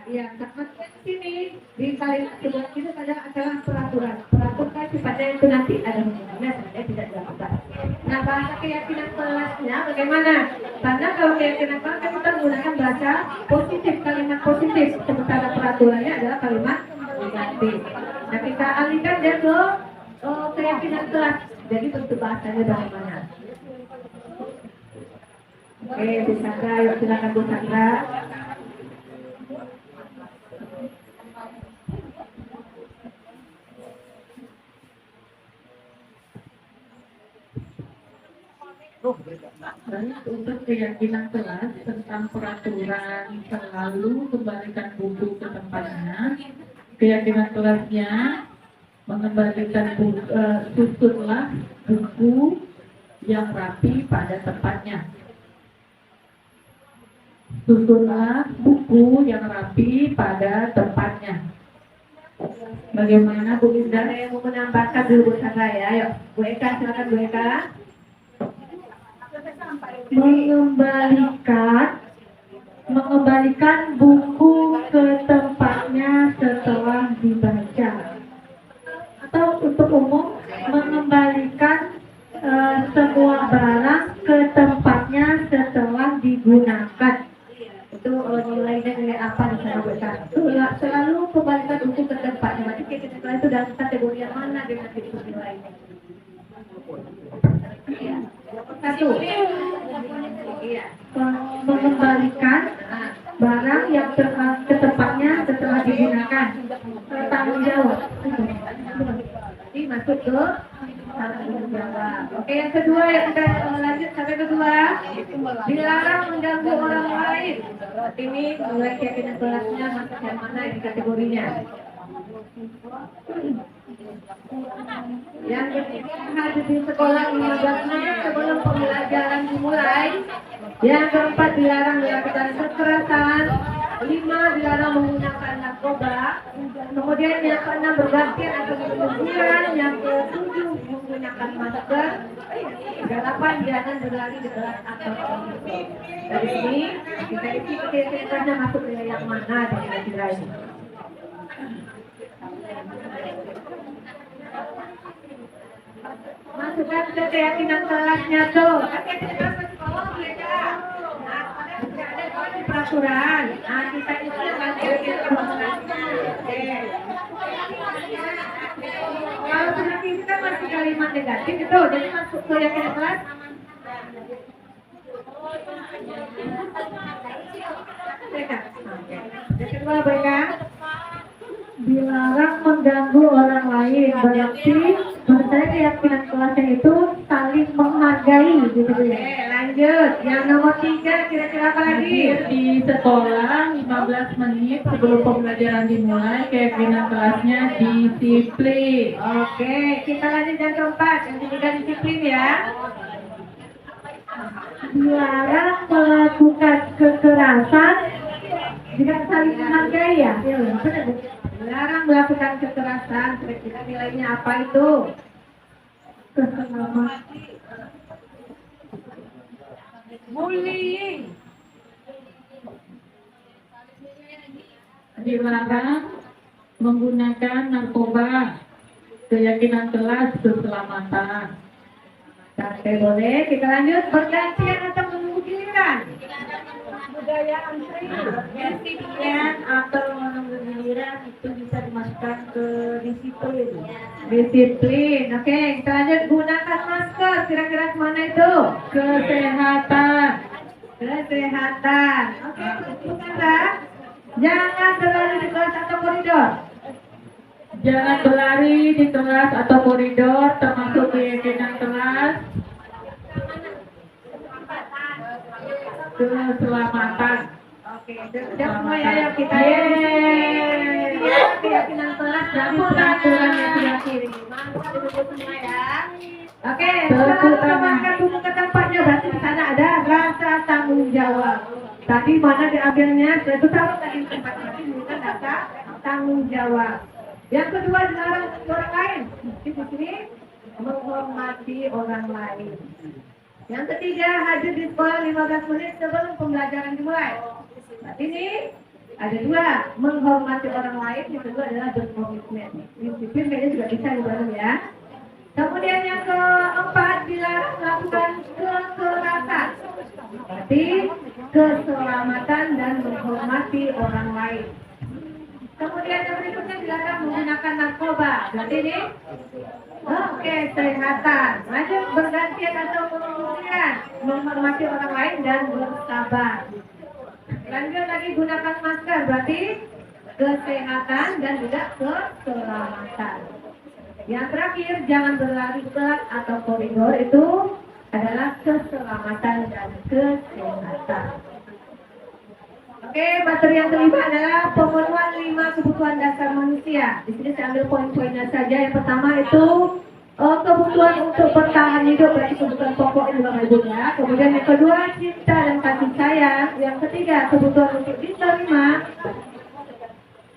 [SPEAKER 4] Ya, karena sini di kalimat sebelah itu adalah peraturan. Peraturan sifatnya itu nanti ada hukumannya, sebenarnya tidak dilakukan. Nah, bahasa keyakinan kelasnya bagaimana? Karena kalau keyakinan kelas kan kita menggunakan bahasa positif, kalimat positif. Sementara peraturannya adalah kalimat negatif. Nah, kita alihkan dia ke keyakinan kelas. Jadi bentuk bahasanya bagaimana? Oke, Bu Sandra, yuk silakan Bu Sandra.
[SPEAKER 2] Untuk keyakinan kelas tentang peraturan selalu kembalikan buku ke tempatnya. Keyakinan kelasnya mengembalikan susunlah buku yang rapi pada tempatnya. Susunlah buku yang rapi pada tempatnya. Bagaimana Bu Linda?
[SPEAKER 4] Saya mau menambahkan dulu Bu Sandra ya. Yuk, Bu Eka, silakan Bu Eka.
[SPEAKER 5] Mengembalikan buku ke tempatnya setelah dibaca, atau untuk umum mengembalikan semua barang ke tempatnya setelah digunakan.
[SPEAKER 4] Itu nilainya nilai apa di sana Bu Eka? Selalu kembalikan buku ke tempatnya. Berarti keyakinan kelas itu dalam kategori yang mana dengan itu nilainya? Iya. Satu. Iya.
[SPEAKER 5] Mengembalikan barang yang ke tempatnya setelah digunakan. Tanggung jawab.
[SPEAKER 4] Jadi masuk ke tanggung jawab. Oke, yang kedua yang kita lanjut sampai kedua. Dilarang mengganggu orang lain. Ini mulai keyakinan kelasnya masuk yang mana di kategorinya? Yang ketiga hadir di sekolah 15 menit sebelum pembelajaran dimulai. Yang keempat dilarang melakukan kekerasan. 5 dilarang menggunakan narkoba. Kemudian yang keenam bergantian atau berlebihan. Yang ketujuh menggunakan masker. 8 jangan berlari dekat atau koridor. Dari sini kita isi keyakinannya masuk ke yang mana di kira-kira ini. Masukkan ke keyakinan kelasnya tuh. Keyakinan kelas sekolah mereka. Nah, ada peraturan. Nah, kita isi keyakinan kelasnya. Kalau sudah kita masih kalimat negatif itu, jadi masuk ke keyakinan kelas. Mereka. Yang kedua mereka.
[SPEAKER 5] Dilarang mengganggu orang lain, berarti menurut saya keyakinan kelasnya itu saling menghargai gitu ya.
[SPEAKER 4] Oke, lanjut. Yang nomor 3 kira-kira apa lagi?
[SPEAKER 2] Di sekolah 15 menit sebelum pembelajaran dimulai, keyakinan kelasnya disiplin.
[SPEAKER 4] Oke, kita lanjut yang keempat. Yang ketiga disiplin ya.
[SPEAKER 5] Dilarang melakukan kekerasan dengan saling menghargai ya.
[SPEAKER 4] Ya, benar. Dilarang melakukan kekerasan. Kira-kira nilainya apa itu?
[SPEAKER 3] Bullying.
[SPEAKER 2] Dilarang menggunakan narkoba. Keyakinan kelas keselamatan.
[SPEAKER 4] Oke, boleh. Kita lanjut. Bergantian atau menunggu giliran?
[SPEAKER 5] Kemudian atau menunggu giliran itu bisa dimasukkan ke disiplin.
[SPEAKER 4] Disiplin. Oke, kita lanjut. Gunakan masker. Kira-kira kemana itu?
[SPEAKER 2] Kesehatan.
[SPEAKER 4] Kesehatan. Oke, Sandra. Jangan berlari di kelas atau koridor.
[SPEAKER 2] Jangan berlari di kelas atau koridor, termasuk keyakinan kelas keselamatan.
[SPEAKER 4] Sudah semua ya yang kita keyakinan kelas dan peraturan yang sudah kirim. Mantap ibu semua ya. Oke, setelah makan buku ke tempatnya berarti di sana ada rasa tanggung jawab. Tadi mana diambilnya? Itu taruh tadi di tempat tadi bukan rasa tanggung jawab. Yang kedua dilarang orang lain. Di sini menghormati orang lain. Yang ketiga hadir di sekolah 15 menit sebelum pembelajaran dimulai. Nah, ini ada dua, menghormati orang lain, yang kedua adalah berkomitmen. Disiplin kayaknya juga bisa dibangun ya. Kemudian yang keempat dilarang melakukan kekerasan. Berarti keselamatan dan menghormati orang lain. Kemudian yang berikutnya dilarang menggunakan narkoba. Berarti ini oke, kesehatan. Lanjut bergantian atau kemudian menghormati orang lain dan bersabar. Lanjut lagi gunakan masker, berarti kesehatan dan juga keselamatan. Yang terakhir, jangan berlari kelas atau koridor, itu adalah keselamatan dan kesehatan. Oke, materi yang kelima adalah pemenuhan 5 kebutuhan dasar manusia. Di sini saya ambil poin-poinnya saja. Yang pertama itu kebutuhan untuk bertahan hidup, berarti kebutuhan pokok juga ya. Kemudian yang kedua cinta dan kasih sayang. Yang ketiga kebutuhan untuk diterima,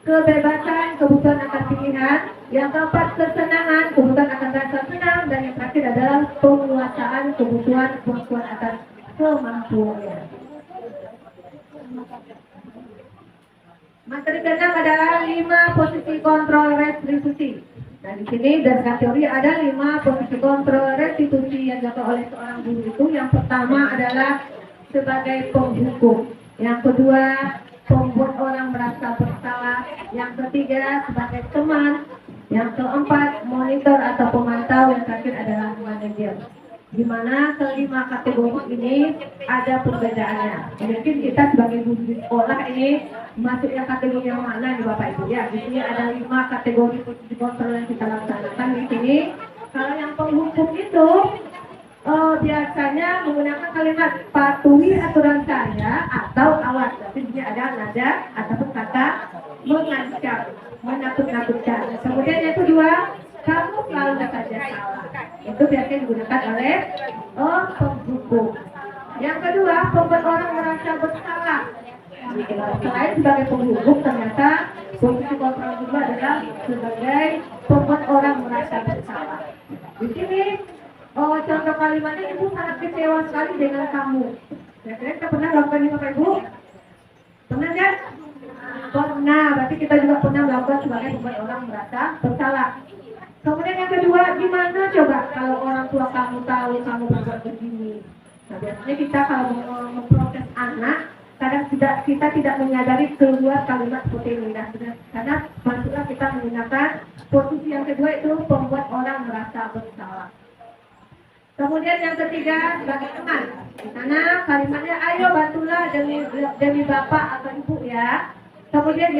[SPEAKER 4] kebebasan, kebutuhan akan pilihan. Yang keempat kesenangan, kebutuhan akan rasa senang. Dan yang terakhir adalah penguasaan, kebutuhan atas kemampuan. Materi ke-6 adalah 5 posisi kontrol restitusi. Nah, di sini berdasarkan teori ada 5 posisi kontrol restitusi yang dilakukan oleh seorang guru itu. Yang pertama adalah sebagai penghukum. Yang kedua, membuat orang merasa bersalah. Yang ketiga, sebagai teman. Yang keempat, monitor atau pemantau. Yang terakhir adalah manajer. Di mana kelima kategori ini ada perbedaannya. Mungkin kita sebagai guru di sekolah ini masuknya kategori yang mana nih Bapak Ibu ya? Di sini ada 5 kategori posisi kontrol yang kita laksanakan di sini. Kalau yang penghukum itu biasanya menggunakan kalimat patuhi aturan saya atau awas. Tapi di sini ada nada ataupun kata mengancam, menakut-nakutkan. Kemudian yang kedua, kamu selalu saja salah. Itu biasanya digunakan oleh penghukum. Yang kedua, membuat orang merasa bersalah. Selain sebagai penghukum, ternyata posisi kontrol juga adalah sebagai membuat orang merasa bersalah. Di sini contoh kalimatnya, ibu sangat kecewa sekali dengan kamu. Kira-kira kita pernah melakukan ini Bapak Ibu? Pernah kan? Pernah. Berarti kita juga pernah melakukan sebagai membuat orang merasa bersalah. Kemudian yang kedua, gimana coba kalau orang tua kamu tahu kamu berbuat begini? Nah, biasanya kita kalau memproses anak, kadang kita tidak menyadari keluar kalimat seperti ini. Karena masuklah kita menggunakan posisi yang kedua itu membuat orang merasa bersalah. Kemudian yang ketiga, sebagai teman. Di sana kalimatnya, ayo bantulah demi bapak atau ibu ya. Kemudian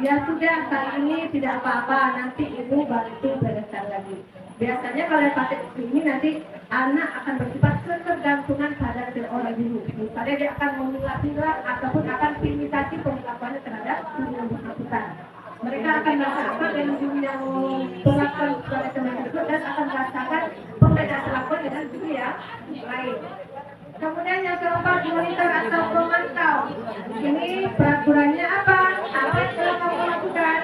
[SPEAKER 4] ya sudah kali ini tidak apa-apa, nanti ibu bantu bereskan lagi. Biasanya kalau pakai ini nanti anak akan bersifat ketergantungan pada seorang guru. Misalnya dia akan memilah-milah ataupun akan imitasi perlakuannya terhadap guru yang bersangkutan. Mereka akan merasakan yang guru yang perlakuan kepada teman tersebut dan akan merasakan perbedaan perlakuan dengan guru yang lain. Kemudian yang keempat, monitor atau pemantau. Ini peraturannya apa? Apa yang telah kamu lakukan?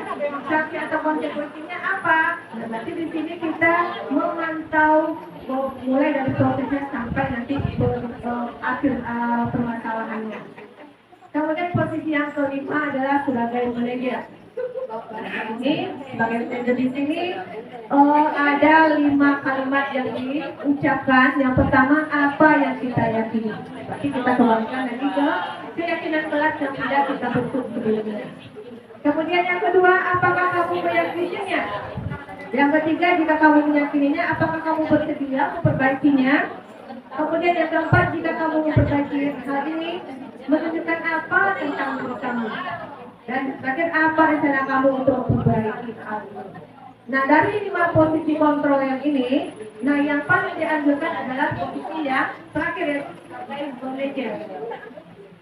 [SPEAKER 4] Sanksi atau konsekuensinya apa? Nah, nanti di sini kita memantau mulai dari prosesnya sampai nanti akhir permasalahannya. Kemudian posisi yang kelima adalah sebagai manajer. Ini sebagai manajer di sini ada 5 kalimat yang diucapkan. Yang pertama, apa yang kita yakini. Berarti kita kembalikan nanti ke keyakinan kelas yang sudah kita bentuk sebelumnya. Kemudian yang kedua, apakah kamu meyakininya? Yang ketiga, jika kamu meyakininya, apakah kamu bersedia memperbaikinya? Kemudian yang keempat, jika kamu memperbaiki hal ini, menunjukkan apa tentang diri kamu? Dan terakhir, apa rencana kamu untuk memperbaiki hal ini? Nah, dari 5 posisi kontrol yang ini, nah yang paling dianjurkan adalah posisi yang terakhir, yaitu sebagai manajer.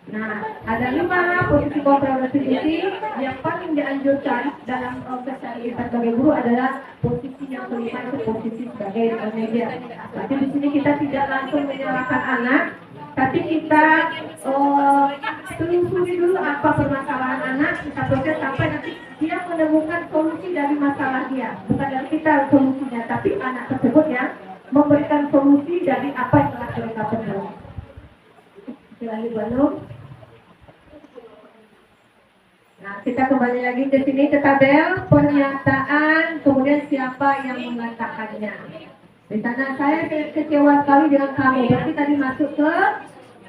[SPEAKER 4] Nah, ada 5 posisi kontrol restitusi. Yang paling dianjurkan dalam proses kita sebagai guru adalah posisi yang kelima, itu posisi sebagai manajer. Tapi di sini kita tidak langsung menyalahkan anak, tapi kita telusuri dulu apa permasalahan anak, kita proses sampai nanti dia menemukan solusi dari masalah dia. Bukan dari kita solusinya, tapi anak tersebut yang memberikan solusi dari apa yang telah mereka perlu. Selalu Bandung. Nah, kita kembali lagi ke sini ke tabel pernyataan, kemudian siapa yang mengatakannya. Di sana saya kecewa sekali dengan kamu. Berarti tadi masuk ke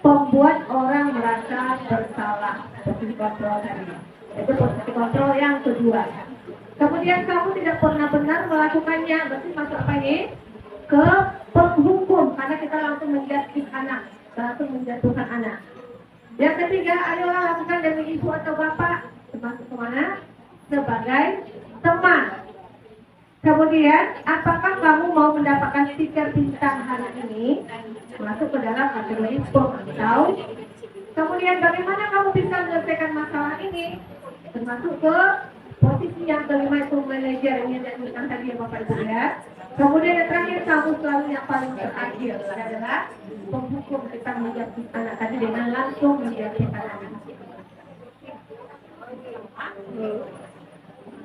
[SPEAKER 4] pembuat orang merasa bersalah. Posisi kontrol tadi. Itu posisi kontrol yang kedua. Kemudian kamu tidak pernah benar melakukannya. Berarti masuk apa ini? Ke penghukum. Karena kita langsung menjatuhkan anak. Langsung menjatuhkan anak. Yang ketiga, ayolah lakukan demi ibu atau bapak. Termasuk kemana? Sebagai teman. Kemudian, apakah kamu mau mendapatkan stiker bintang hari ini? Masuk ke dalam kategori pemantau. Kemudian, bagaimana kamu bisa menyelesaikan masalah ini? Termasuk ke posisi yang kelima, itu manajer yang tadi ya Bapak Ibu ya. Kemudian yang terakhir, kamu selalu yang paling terakhir adalah penghukum. Kita menjatuhkan anak tadi dengan langsung menjatuhkan anak.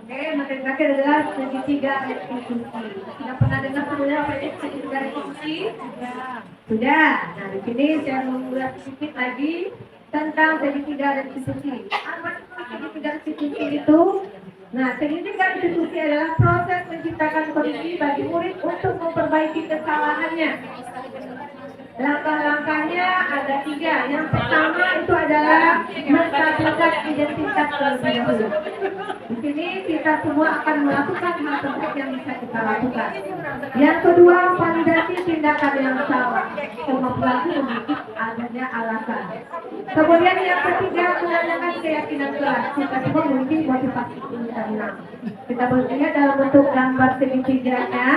[SPEAKER 4] Oke, materi terakhir adalah segitiga restitusi. Sudah pernah dengar sebelumnya apa itu segitiga restitusi? Sudah. Nah, di sini saya mengulas sedikit lagi tentang segitiga restitusi. Apa itu segitiga restitusi itu? Nah, segitiga restitusi adalah proses menciptakan kondisi bagi murid untuk memperbaiki kesalahannya. Langkah-langkahnya ada 3. Yang pertama itu adalah menstabilkan identitas terlebih dahulu. Di sini kita semua akan melakukan hal tersebut yang bisa kita lakukan. Yang kedua, validasi tindakan yang salah. Semua pelaku memiliki adanya alasan. Kemudian yang ketiga, menanyakan keyakinan kelas. Kita semua memiliki motivasi internal. Kita boleh lihat dalam bentuk gambar segitiganya.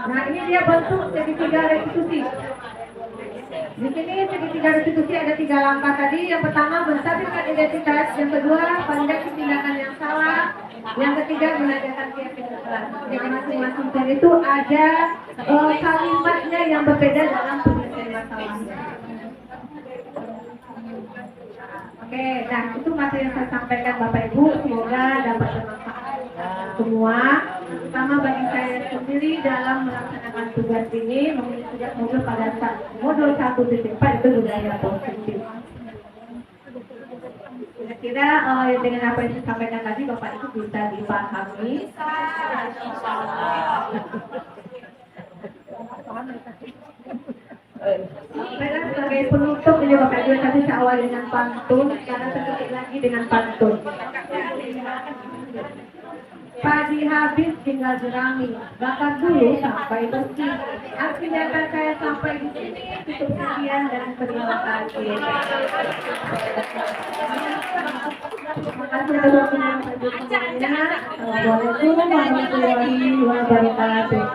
[SPEAKER 4] Nah, ini dia bentuk segitiga restitusi. Di sini segitiga restitusi ada 3 langkah tadi. Yang pertama, menstabilkan identitas. Yang kedua, validasi tindakan yang salah. Yang ketiga, menanyakan keyakinan kelas. Jadi masing-masing poin itu ada kalimatnya yang berbeda dalam penyelesaian masalahnya. Oke, nah itu materi yang saya sampaikan Bapak Ibu. Semoga dapat bermanfaat semua. Pertama bagi saya sendiri dalam melaksanakan tugas ini, memiliki tugas modul pada modul 1.4 itu budaya positif. Kira-kira dengan apa yang saya sampaikan tadi Bapak Ibu bisa dipahami. Baiklah, sebagai penutup ini Bapak Ibu tadi saya awali dengan pantun, sekarang saya tutup lagi dengan pantun. Padi habis tinggal jerami, bakar dulu sampai bersih. Akhirnya akan saya sampai di sini. Tutup sekian dan terima kasih. Terima kasih atas waktunya Bapak Ibu semuanya. Assalamualaikum warahmatullahi wabarakatuh.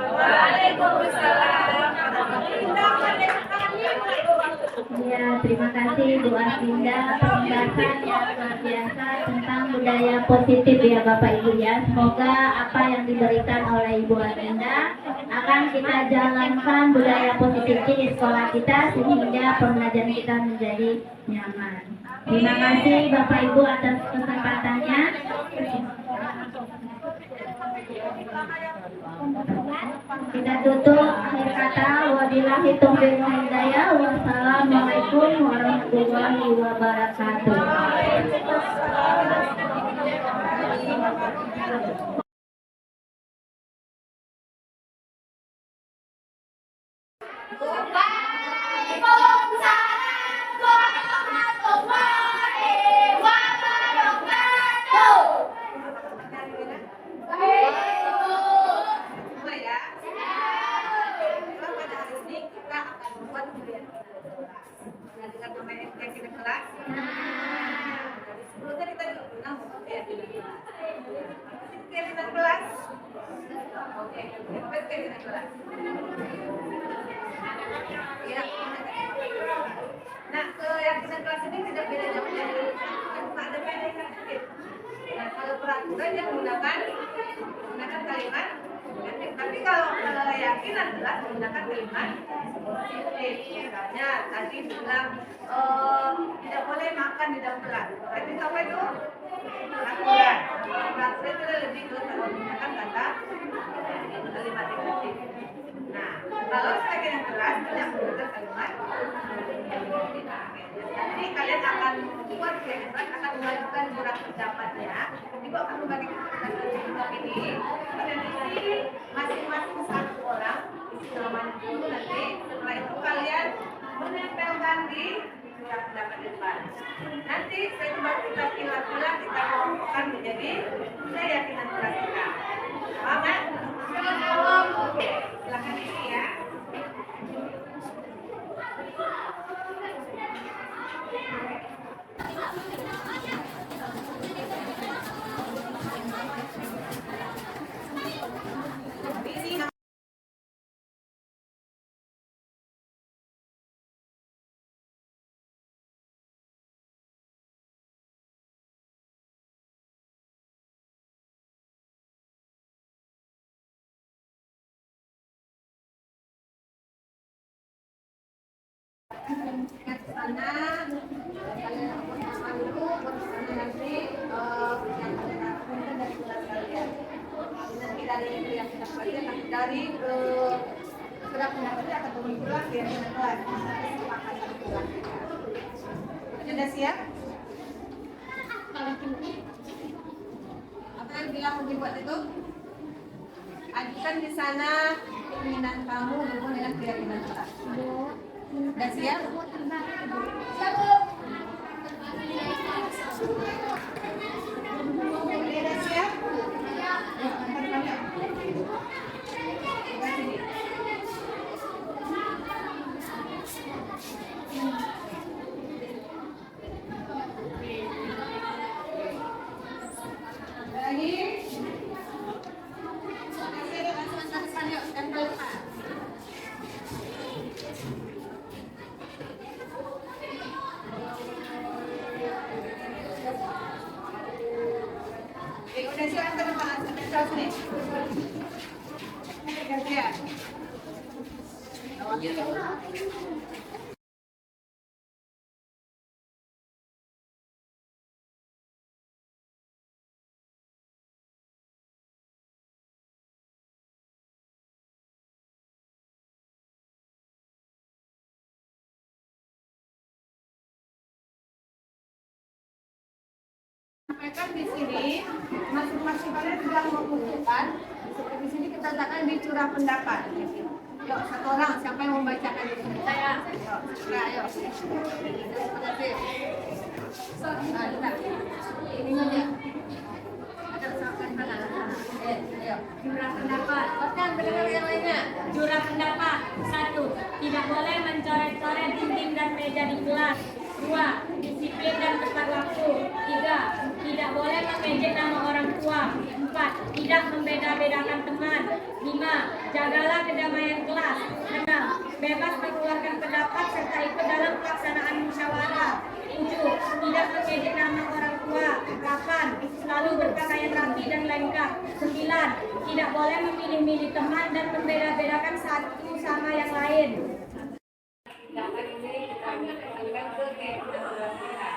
[SPEAKER 1] Ya, terima kasih Bu Arvinda, pembahasan yang luar biasa tentang budaya positif ya Bapak Ibu ya. Semoga apa yang diberikan oleh Ibu Arvinda akan kita jalankan budaya positif di sekolah kita sehingga pembelajaran kita menjadi nyaman. Terima kasih Bapak Ibu atas kesempatannya. Kita tutup akhir kata wabillahi taufiq wal hidayah. Wassalamualaikum warahmatullahi wabarakatuh.
[SPEAKER 3] Nah, yang
[SPEAKER 4] pimpinan kelas ini tidak beda jauh dari cuma ada pendekkan sedikit. Nah, kalau peraturan yang menggunakan kalimat, tapi kalau keyakinan jelas menggunakan kalimat positif. Misalnya tadi bilang tidak boleh makan di dalam kelas. Berarti apa itu? Peraturan. Peraturan itu lebih ke menggunakan kata kalimat positif. Nah, kalau sebagai yang keras tidak menggunakan kalimat, nanti kalian akan buat kalimat akan mengajukan surat pendapatnya. Jadi kok akan membagi kitab ini pada isi masing-masing satu orang isi namanya dulu nanti. Setelah itu kalian menempelkan di surat pendapat depan. Nanti saya coba kita pilah-pilah, kita kelompokkan menjadi keyakinan surat kita. Paham kan? Oke, silakan isi ya. Ke sana, kalian lakukan dulu, bagaimana nanti yang ada dari kelas kalian. Nanti dari keyakinan kalian, nanti dari surat pendapatnya akan turun pulang keyakinan kelas. Kesepakatan pulang. Sudah siap? Apa yang bilang mau dibuat itu? Ajukan di sana keinginan kamu berhubung dengan keyakinan kelas. Sudah siap? Siap, Bu. Sudah siap? Lagi? Yuk, tempel Pak. Udah siap ke depan, sebentar sini. Siap. Sampaikan di sini, masing-masing kalian sedang mengumpulkan. Seperti di sini kita letakkan di curah pendapat. Yuk, satu orang, siapa yang membacakan di sini? Saya. Yuk, ayo. Terima kasih. Ini aja. Ada usahakan tangan. Ayo.
[SPEAKER 6] Jurah pendapat.
[SPEAKER 4] Bahkan pendengar yang lainnya.
[SPEAKER 6] Jurah pendapat. 1. Tidak boleh mencoret-coret dinding dan meja di kelas. 2. Disiplin dan tepat waktu. 3. Tidak boleh mengejek nama orang tua. 4. Tidak membeda-bedakan teman. 5. Jagalah kedamaian kelas. 6. Bebas mengeluarkan pendapat serta ikut dalam pelaksanaan musyawarah. 7. Tidak mengejek nama orang tua. 8. Selalu berpakaian rapi dan lengkap. 9. Tidak boleh memilih-milih teman dan membeda-bedakan satu sama yang lain.
[SPEAKER 4] Sedangkan ini kita menempelkan ke keyakinan kelas kita.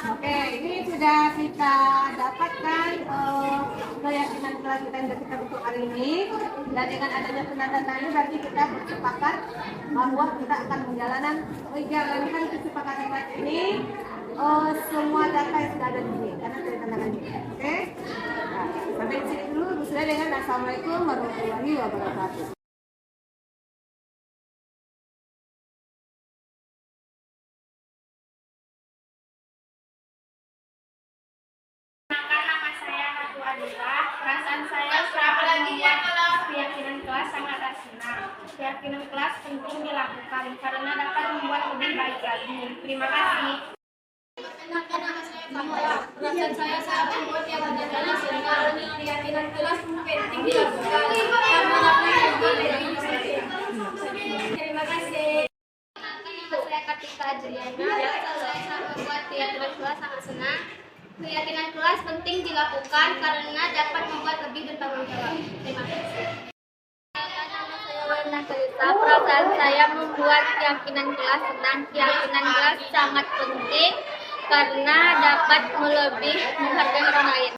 [SPEAKER 4] Oke, ini sudah kita dapatkan keyakinan kelas kita yang kita untuk hari ini, dan dengan adanya penandatangan ini berarti kita bersepakat bahwa kita akan menjalankan kesepakatan kelas ini semua data yang sudah ada di sini karena sudah ditandakan ini. Oke, nah, sampai di sini dulu. Sesuai dengan Assalamualaikum warahmatullahi wabarakatuh.
[SPEAKER 6] Nama saya Ratu Adila. Perasaan saya saat membuat keyakinan kelas sangat senang. Keyakinan kelas penting dilakukan karena dapat membuat lebih baik lagi. Terima kasih. Nama saya Kamala. Perasaan saya saat membuat keyakinan kelas karena keyakinan kelas penting dilakukan karena dapat membuat lebih baik. Terima kasih. Nama saya Kartika Adriana. Perasaan saya saat membuat keyakinan kelas sangat senang. Keyakinan kelas penting dilakukan karena dapat membuat lebih bertanggung jawab. Terima kasih. Nama saya Warna Kelita. Perasaan saya membuat keyakinan kelas senang. Keyakinan kelas sangat penting karena dapat lebih menghargai orang lain.